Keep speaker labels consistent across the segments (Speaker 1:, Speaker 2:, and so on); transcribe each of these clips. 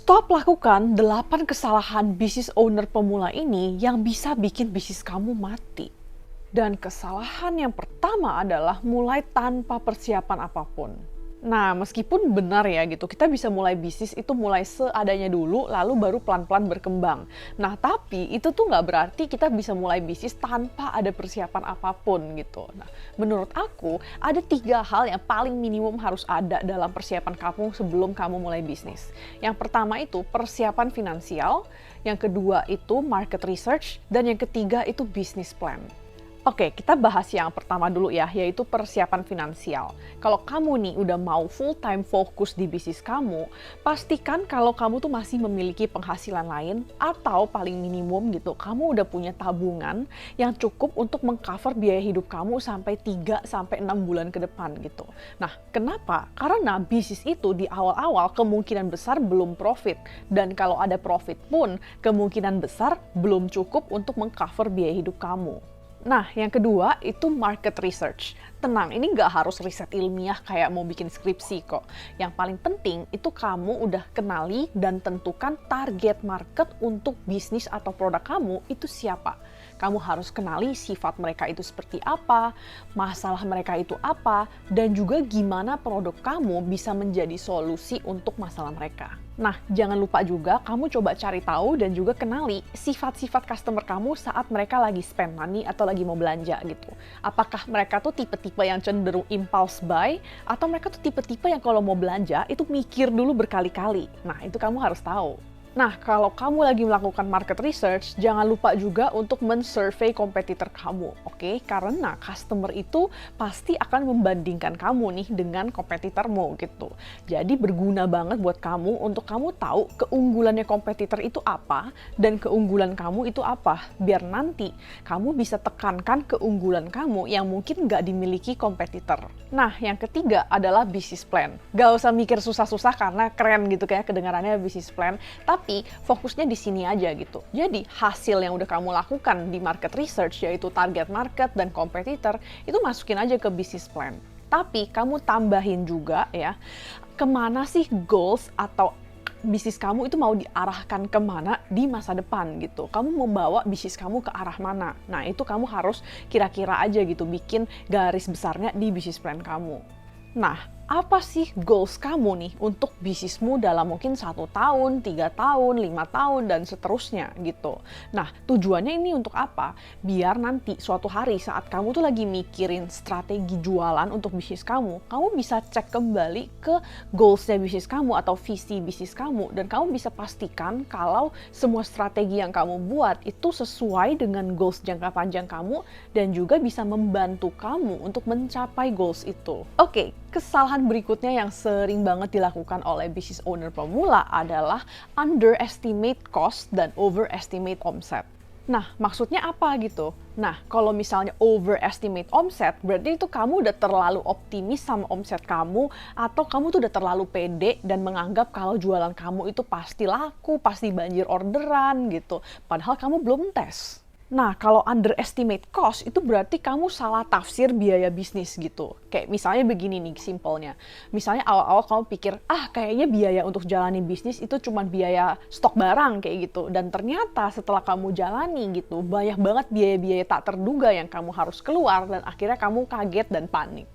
Speaker 1: Stop lakukan 8 kesalahan bisnis owner pemula ini yang bisa bikin bisnis kamu mati. Dan kesalahan yang pertama adalah mulai tanpa persiapan apapun. Nah, meskipun benar ya gitu, kita bisa mulai bisnis itu mulai seadanya dulu, lalu baru pelan-pelan berkembang. Nah, tapi itu tuh nggak berarti kita bisa mulai bisnis tanpa ada persiapan apapun gitu. Nah, menurut aku, ada 3 hal yang paling minimum harus ada dalam persiapan kamu sebelum kamu mulai bisnis. Yang pertama itu persiapan finansial, yang kedua itu market research, dan yang ketiga itu business plan. Oke, kita bahas yang pertama dulu ya, yaitu persiapan finansial. Kalau kamu nih udah mau full time fokus di bisnis kamu, pastikan kalau kamu tuh masih memiliki penghasilan lain atau paling minimum gitu, kamu udah punya tabungan yang cukup untuk mengcover biaya hidup kamu sampai 3-6 bulan ke depan gitu. Nah, kenapa? Karena bisnis itu di awal-awal kemungkinan besar belum profit, dan kalau ada profit pun kemungkinan besar belum cukup untuk mengcover biaya hidup kamu. Nah, yang kedua itu market research. Tenang, ini nggak harus riset ilmiah kayak mau bikin skripsi kok. Yang paling penting itu kamu udah kenali dan tentukan target market untuk bisnis atau produk kamu itu siapa. Kamu harus kenali sifat mereka itu seperti apa, masalah mereka itu apa, dan juga gimana produk kamu bisa menjadi solusi untuk masalah mereka. Nah, jangan lupa juga kamu coba cari tahu dan juga kenali sifat-sifat customer kamu saat mereka lagi spend money atau lagi mau belanja gitu. Apakah mereka tuh tipe-tipe yang cenderung impulse buy atau mereka tuh tipe-tipe yang kalau mau belanja itu mikir dulu berkali-kali. Nah, itu kamu harus tahu. Nah, kalau kamu lagi melakukan market research, jangan lupa juga untuk men-survey kompetitor kamu, oke? Karena customer itu pasti akan membandingkan kamu nih dengan kompetitormu gitu. Jadi berguna banget buat kamu untuk kamu tahu keunggulannya kompetitor itu apa dan keunggulan kamu itu apa. Biar nanti kamu bisa tekankan keunggulan kamu yang mungkin nggak dimiliki kompetitor. Nah, yang ketiga adalah business plan. Gak usah mikir susah-susah karena keren gitu kayak kedengarannya business plan, tapi fokusnya di sini aja gitu. Jadi hasil yang udah kamu lakukan di market research, yaitu target market dan kompetitor, itu masukin aja ke business plan. Tapi kamu tambahin juga ya, kemana sih goals atau bisnis kamu itu mau diarahkan kemana di masa depan gitu. Kamu membawa bisnis kamu ke arah mana. Nah, itu kamu harus kira-kira aja gitu, bikin garis besarnya di bisnis plan kamu. Nah, apa sih goals kamu nih untuk bisnismu dalam mungkin 1 tahun, 3 tahun, 5 tahun, dan seterusnya gitu. Nah, tujuannya ini untuk apa? Biar nanti suatu hari saat kamu tuh lagi mikirin strategi jualan untuk bisnis kamu bisa cek kembali ke goalsnya bisnis kamu atau visi bisnis kamu, dan kamu bisa pastikan kalau semua strategi yang kamu buat itu sesuai dengan goals jangka panjang kamu dan juga bisa membantu kamu untuk mencapai goals itu. Oke, kesalahan berikutnya yang sering banget dilakukan oleh business owner pemula adalah underestimate cost dan overestimate omset. Nah, maksudnya apa gitu? Nah, kalau misalnya overestimate omset, berarti itu kamu udah terlalu optimis sama omset kamu, atau kamu tuh udah terlalu pede dan menganggap kalau jualan kamu itu pasti laku, pasti banjir orderan gitu. Padahal kamu belum tes. Nah, kalau underestimate cost itu berarti kamu salah tafsir biaya bisnis gitu. Kayak misalnya begini nih simpelnya. Misalnya awal-awal kamu pikir, kayaknya biaya untuk jalani bisnis itu cuma biaya stok barang kayak gitu. Dan ternyata setelah kamu jalani gitu, banyak banget biaya-biaya tak terduga yang kamu harus keluar dan akhirnya kamu kaget dan panik.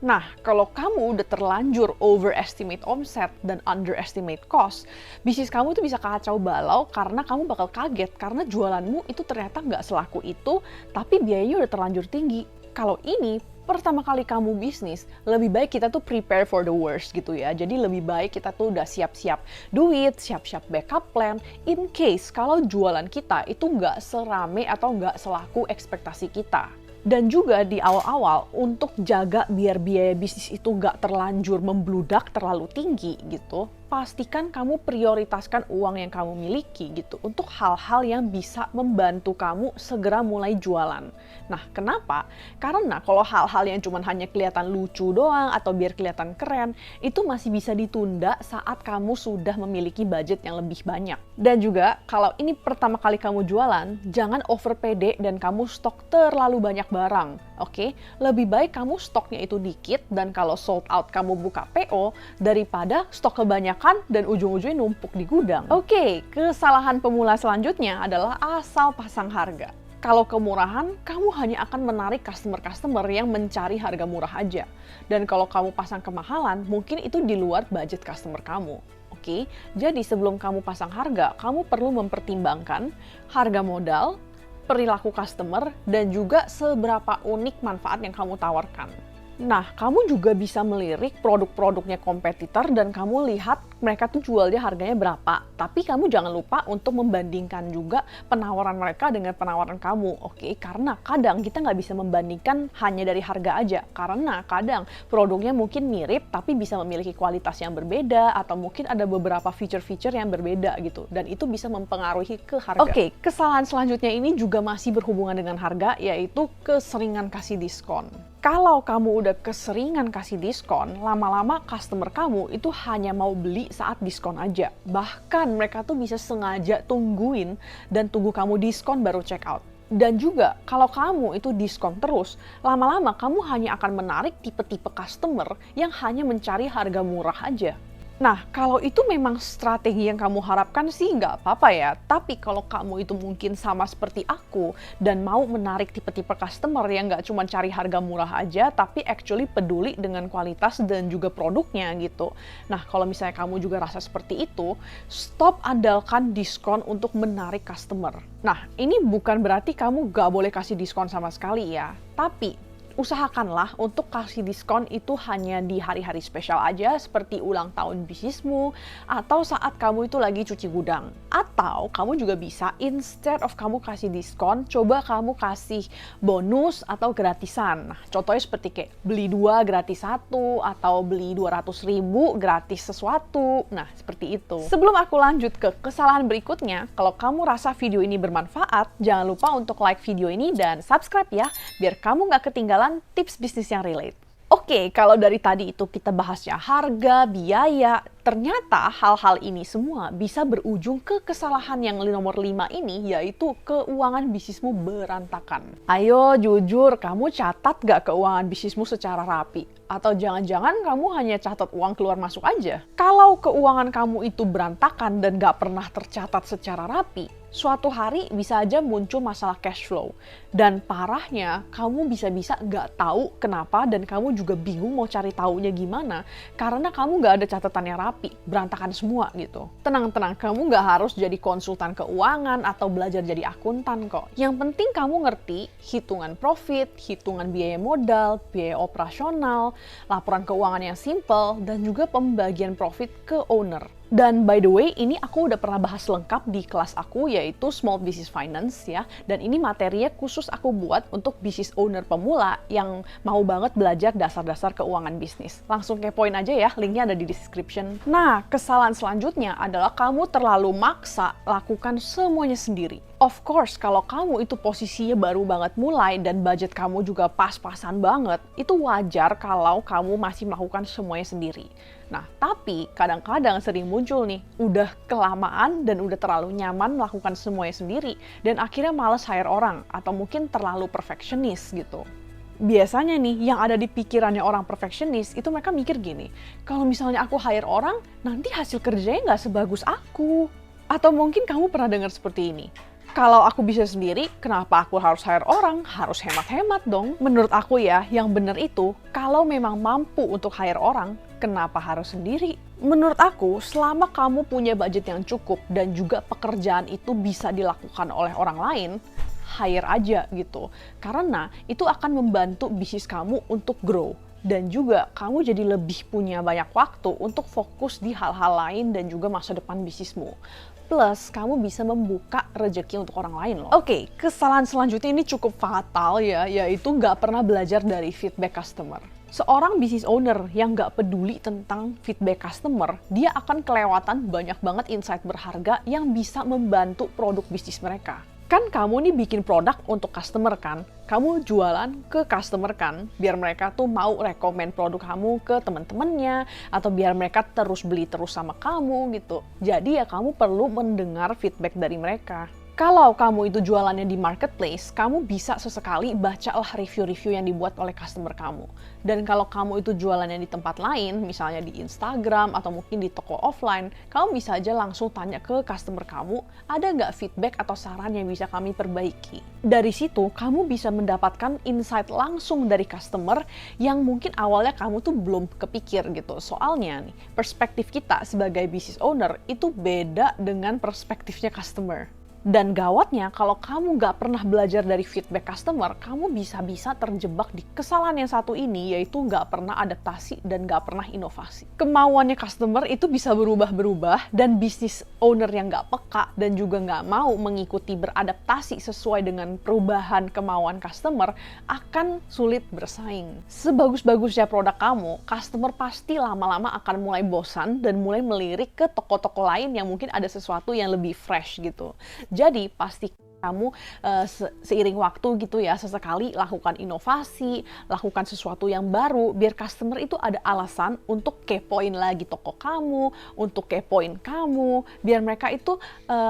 Speaker 1: Nah, kalau kamu udah terlanjur overestimate omset dan underestimate cost, bisnis kamu tuh bisa kacau balau karena kamu bakal kaget karena jualanmu itu ternyata nggak selaku itu, tapi biayanya udah terlanjur tinggi. Kalau ini pertama kali kamu bisnis, lebih baik kita tuh prepare for the worst gitu ya. Jadi lebih baik kita tuh udah siap-siap duit, siap-siap backup plan, in case kalau jualan kita itu nggak serame atau nggak selaku ekspektasi kita. Dan juga di awal-awal untuk jaga biar biaya bisnis itu nggak terlanjur membludak terlalu tinggi gitu, pastikan kamu prioritaskan uang yang kamu miliki gitu untuk hal-hal yang bisa membantu kamu segera mulai jualan. Nah, kenapa? Karena kalau hal-hal yang cuma hanya kelihatan lucu doang atau biar kelihatan keren, itu masih bisa ditunda saat kamu sudah memiliki budget yang lebih banyak. Dan juga kalau ini pertama kali kamu jualan, jangan over pede dan kamu stok terlalu banyak barang. Oke? Lebih baik kamu stoknya itu dikit dan kalau sold out kamu buka PO daripada stok kebanyakan kebanyakan dan ujung-ujungnya numpuk di gudang. Oke, kesalahan pemula selanjutnya adalah asal pasang harga. Kalau kemurahan, kamu hanya akan menarik customer-customer yang mencari harga murah aja. Dan kalau kamu pasang kemahalan, mungkin itu di luar budget customer kamu. Oke, jadi sebelum kamu pasang harga, kamu perlu mempertimbangkan harga modal, perilaku customer, dan juga seberapa unik manfaat yang kamu tawarkan. Nah, kamu juga bisa melirik produk-produknya kompetitor dan kamu lihat mereka tuh jualnya harganya berapa. Tapi kamu jangan lupa untuk membandingkan juga penawaran mereka dengan penawaran kamu, oke? Karena kadang kita nggak bisa membandingkan hanya dari harga aja. Karena kadang produknya mungkin mirip tapi bisa memiliki kualitas yang berbeda atau mungkin ada beberapa feature-feature yang berbeda gitu. Dan itu bisa mempengaruhi ke harga. Oke, kesalahan selanjutnya ini juga masih berhubungan dengan harga, yaitu keseringan kasih diskon. Kalau kamu udah keseringan kasih diskon, lama-lama customer kamu itu hanya mau beli saat diskon aja. Bahkan mereka tuh bisa sengaja tungguin dan tunggu kamu diskon baru check out. Dan juga kalau kamu itu diskon terus, lama-lama kamu hanya akan menarik tipe-tipe customer yang hanya mencari harga murah aja. Nah, kalau itu memang strategi yang kamu harapkan sih nggak apa-apa ya. Tapi kalau kamu itu mungkin sama seperti aku dan mau menarik tipe-tipe customer yang nggak cuma cari harga murah aja, tapi actually peduli dengan kualitas dan juga produknya gitu. Nah, kalau misalnya kamu juga rasa seperti itu, stop andalkan diskon untuk menarik customer. Nah, ini bukan berarti kamu nggak boleh kasih diskon sama sekali ya. Tapi usahakanlah untuk kasih diskon itu hanya di hari-hari spesial aja seperti ulang tahun bisnismu atau saat kamu itu lagi cuci gudang. Atau kamu juga bisa instead of kamu kasih diskon, coba kamu kasih bonus atau gratisan. Nah, contohnya seperti kayak beli 2 gratis 1 atau beli 200.000 gratis sesuatu. Nah, seperti itu. Sebelum aku lanjut ke kesalahan berikutnya, kalau kamu rasa video ini bermanfaat, jangan lupa untuk like video ini dan subscribe ya, biar kamu nggak ketinggalan tips bisnis yang relate. Oke, kalau dari tadi itu kita bahasnya harga, biaya, ternyata hal-hal ini semua bisa berujung ke kesalahan yang nomor 5 ini, yaitu keuangan bisnismu berantakan. Ayo jujur, kamu catat gak keuangan bisnismu secara rapi? Atau jangan-jangan kamu hanya catat uang keluar masuk aja? Kalau keuangan kamu itu berantakan dan gak pernah tercatat secara rapi, suatu hari bisa aja muncul masalah cash flow. Dan parahnya, kamu bisa-bisa nggak tahu kenapa dan kamu juga bingung mau cari taunya gimana karena kamu nggak ada catatannya rapi, berantakan semua gitu. Tenang-tenang, kamu nggak harus jadi konsultan keuangan atau belajar jadi akuntan kok. Yang penting kamu ngerti hitungan profit, hitungan biaya modal, biaya operasional, laporan keuangan yang simple, dan juga pembagian profit ke owner. Dan by the way, ini aku udah pernah bahas lengkap di kelas aku, yaitu Small Business Finance ya. Dan ini materinya khusus aku buat untuk business owner pemula yang mau banget belajar dasar-dasar keuangan bisnis. Langsung kepoin aja ya, linknya ada di description. Nah, kesalahan selanjutnya adalah kamu terlalu maksa lakukan semuanya sendiri. Of course, kalau kamu itu posisinya baru banget mulai dan budget kamu juga pas-pasan banget, itu wajar kalau kamu masih melakukan semuanya sendiri. Nah, tapi kadang-kadang sering muncul nih, udah kelamaan dan udah terlalu nyaman melakukan semuanya sendiri, dan akhirnya males hire orang, atau mungkin terlalu perfectionist gitu. Biasanya nih, yang ada di pikirannya orang perfectionist, itu mereka mikir gini, kalau misalnya aku hire orang, nanti hasil kerjanya nggak sebagus aku. Atau mungkin kamu pernah dengar seperti ini, kalau aku bisa sendiri, kenapa aku harus hire orang? Harus hemat-hemat dong. Menurut aku ya, yang benar itu, kalau memang mampu untuk hire orang, kenapa harus sendiri? Menurut aku, selama kamu punya budget yang cukup dan juga pekerjaan itu bisa dilakukan oleh orang lain, hire aja gitu. Karena itu akan membantu bisnis kamu untuk grow. Dan juga kamu jadi lebih punya banyak waktu untuk fokus di hal-hal lain dan juga masa depan bisnismu. Plus, kamu bisa membuka rezeki untuk orang lain loh. Oke, kesalahan selanjutnya ini cukup fatal ya, yaitu nggak pernah belajar dari feedback customer. Seorang business owner yang nggak peduli tentang feedback customer, dia akan kelewatan banyak banget insight berharga yang bisa membantu produk bisnis mereka. Kan kamu nih bikin produk untuk customer kan? Kamu jualan ke customer kan? Biar mereka tuh mau rekomen produk kamu ke teman-temannya, atau biar mereka terus beli terus sama kamu gitu. Jadi ya kamu perlu mendengar feedback dari mereka. Kalau kamu itu jualannya di marketplace, kamu bisa sesekali bacalah review-review yang dibuat oleh customer kamu. Dan kalau kamu itu jualannya di tempat lain, misalnya di Instagram atau mungkin di toko offline, kamu bisa aja langsung tanya ke customer kamu, ada nggak feedback atau saran yang bisa kami perbaiki. Dari situ, kamu bisa mendapatkan insight langsung dari customer yang mungkin awalnya kamu tuh belum kepikir gitu. Soalnya nih, perspektif kita sebagai business owner itu beda dengan perspektifnya customer. Dan gawatnya, kalau kamu nggak pernah belajar dari feedback customer, kamu bisa-bisa terjebak di kesalahan yang satu ini, yaitu nggak pernah adaptasi dan nggak pernah inovasi. Kemauannya customer itu bisa berubah-berubah, dan business owner yang nggak peka dan juga nggak mau mengikuti beradaptasi sesuai dengan perubahan kemauan customer akan sulit bersaing. Sebagus-bagusnya produk kamu, customer pasti lama-lama akan mulai bosan dan mulai melirik ke toko-toko lain yang mungkin ada sesuatu yang lebih fresh gitu. Jadi pasti kamu seiring waktu gitu ya, sesekali lakukan inovasi, lakukan sesuatu yang baru, biar customer itu ada alasan untuk kepoin lagi toko kamu, untuk kepoin kamu, biar mereka itu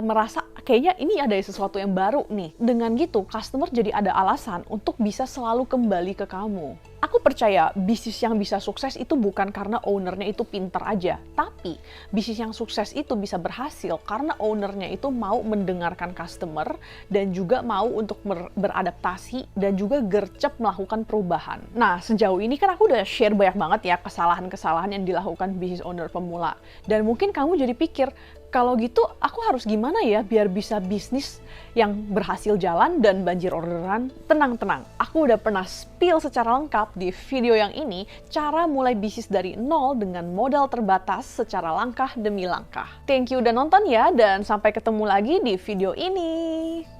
Speaker 1: merasa kayaknya ini ada sesuatu yang baru nih. Dengan gitu, customer jadi ada alasan untuk bisa selalu kembali ke kamu. Aku percaya bisnis yang bisa sukses itu bukan karena ownernya itu pintar aja, tapi bisnis yang sukses itu bisa berhasil karena ownernya itu mau mendengarkan customer dan juga mau untuk beradaptasi dan juga gercep melakukan perubahan. Nah, sejauh ini kan aku udah share banyak banget ya kesalahan-kesalahan yang dilakukan business owner pemula. Dan mungkin kamu jadi pikir, kalau gitu aku harus gimana ya biar bisa bisnis yang berhasil jalan dan banjir orderan? Tenang-tenang, aku udah pernah spill secara lengkap di video yang ini cara mulai bisnis dari nol dengan modal terbatas secara langkah demi langkah. Thank you udah nonton ya, dan sampai ketemu lagi di video ini.